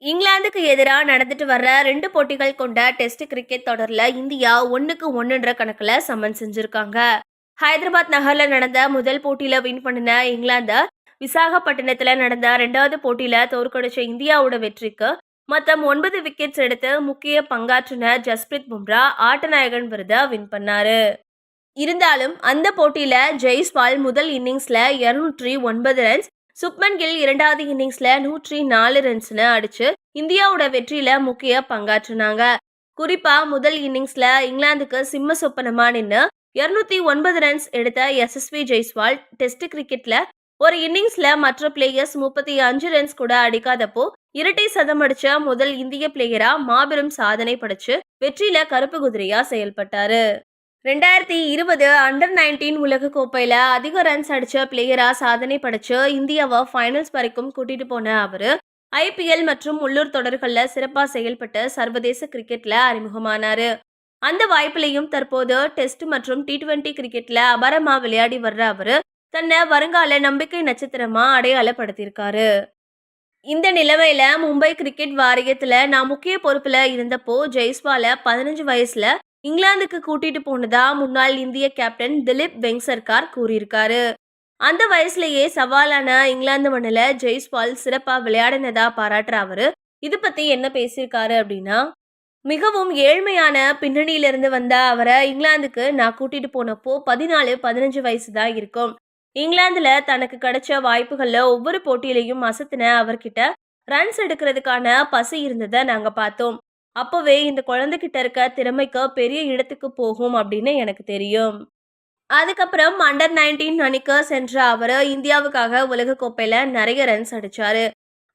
இங்கிலாந்துக்கு எதிராக நடந்துட்டு வர்ற 2 போட்டிகள் கொண்ட டெஸ்ட் கிரிக்கெட் தொடர்ல இந்தியா 1க்கு 1ன்ற கணக்குல சமன் செஞ்சிருக்காங்க. ஹைதராபாத் நகர்ல நடந்த முதல் போட்டியில வின் பண்ணின இங்கிலாந்த விசாகப்பட்டினத்துல நடந்த 2வது போட்டியில தோற்கடிச்ச இந்தியாவோட வெற்றிக்கு மொத்தம் 9 விக்கெட்ஸ் எடுத்து முக்கிய பங்காற்றின ஜஸ்பிரித் பும்ரா ஆட்டநாயகன் விருதை வின் பண்ணாரு. இருந்தாலும் அந்த போட்டியில ஜெய்ஸ்வால் முதல் இன்னிங்ஸ்ல 209 ரன்ஸ், சுப்மன் கில் இரண்டாவது இன்னிங்ஸ்ல 104 ரன்ஸ்னு அடிச்சு இந்தியாவோட வெற்றியில முக்கிய பங்காற்றினாங்க. குறிப்பா முதல் இன்னிங்ஸ்ல இங்கிலாந்துக்கு சிம்ம சொப்பனமா நின்னு 209 ரன்ஸ் எடுத்த யசஸ்வி ஜெய்ஸ்வால் டெஸ்ட் கிரிக்கெட்ல ஒரு இன்னிங்ஸ்ல மற்ற பிளேயர்ஸ் 35 ரன்ஸ் கூட அடிக்காதப்போ இரட்டை சதம் அடிச்ச முதல் இந்திய பிளேயரா மாபெரும் சாதனை படைச்சு வெற்றியில கருப்பு குதிரையா செயல்பட்டாரு. 2020 அண்டர் 19 உலக கோப்பையில அதிக ரன்ஸ் அடிச்ச பிளேயரா சாதனை படைச்சு இந்தியாவை ஃபைனல்ஸ் வரைக்கும் கூட்டிட்டு போன அவரு ஐபிஎல் மற்றும் உள்ளூர் தொடர்கள்ல சிறப்பா செயல்பட்டு சர்வதேச கிரிக்கெட்ல அறிமுகமானாரு. அந்த வாய்ப்பிலையும் தற்போது டெஸ்ட் மற்றும் T20 கிரிக்கெட்ல அபாரமா விளையாடி வர்ற அவரு தன்னை வருங்கால நம்பிக்கை நட்சத்திரமா அடையாளப்படுத்தியிருக்காரு. இந்த நிலைமையில மும்பை கிரிக்கெட் வாரியத்துல நான் முக்கிய பொறுப்புல இருந்தப்போ ஜெய்ஸ்வால 15 வயசுல இங்கிலாந்துக்கு கூட்டிட்டு போனதா முன்னாள் இந்திய கேப்டன் திலீப் வெங்சர்கார் கூறியிருக்காரு. அந்த வயசுலயே சவாலான இங்கிலாந்து மண்ணில ஜெய்ஸ்வால் சிறப்பா விளையாடினதா பாராட்டுற அவரு இது பத்தி என்ன பேசியிருக்காரு அப்படின்னா, மிகவும் ஏழ்மையான பின்னணியிலிருந்து வந்த அவரை இங்கிலாந்துக்கு நான் கூட்டிட்டு போனப்போ 14-15 வயசு தான் இருக்கும். இங்கிலாந்துல தனக்கு கிடைச்ச வாய்ப்புகள்ல ஒவ்வொரு போட்டியிலையும் அசத்தின அவர்கிட்ட ரன்ஸ் எடுக்கிறதுக்கான பசி இருந்ததை நாங்க பார்த்தோம். அப்பவே இந்த குழந்தைகிட்ட இருக்க திறமைக்கு பெரிய இடத்துக்கு போகும் அப்படின்னு எனக்கு தெரியும். அதுக்கப்புறம் அண்டர் 19 அணிக்கு சென்ற அவரு இந்தியாவுக்காக உலகக்கோப்பையில நிறைய ரன்ஸ் அடிச்சாரு.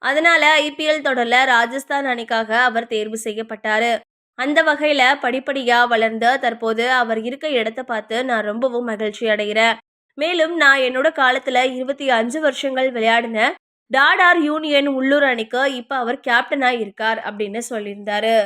அதனால ஐபிஎல் தொடர்ல ராஜஸ்தான் அணிக்காக அவர் தேர்வு செய்யப்பட்டாரு. அந்த வகையில படிப்படியா வளர்ந்த தற்போது அவர் இருக்க இடத்த பார்த்து நான் ரொம்பவும் மகிழ்ச்சி அடைகிறேன். மேலும் நான் என்னோட காலத்துல 25 வருஷங்கள் விளையாடின டாடார் யூனியன் உள்ளூர் அணிக்கு இப்ப அவர் கேப்டனா இருக்கார் அப்படின்னு சொல்லியிருந்தாரு.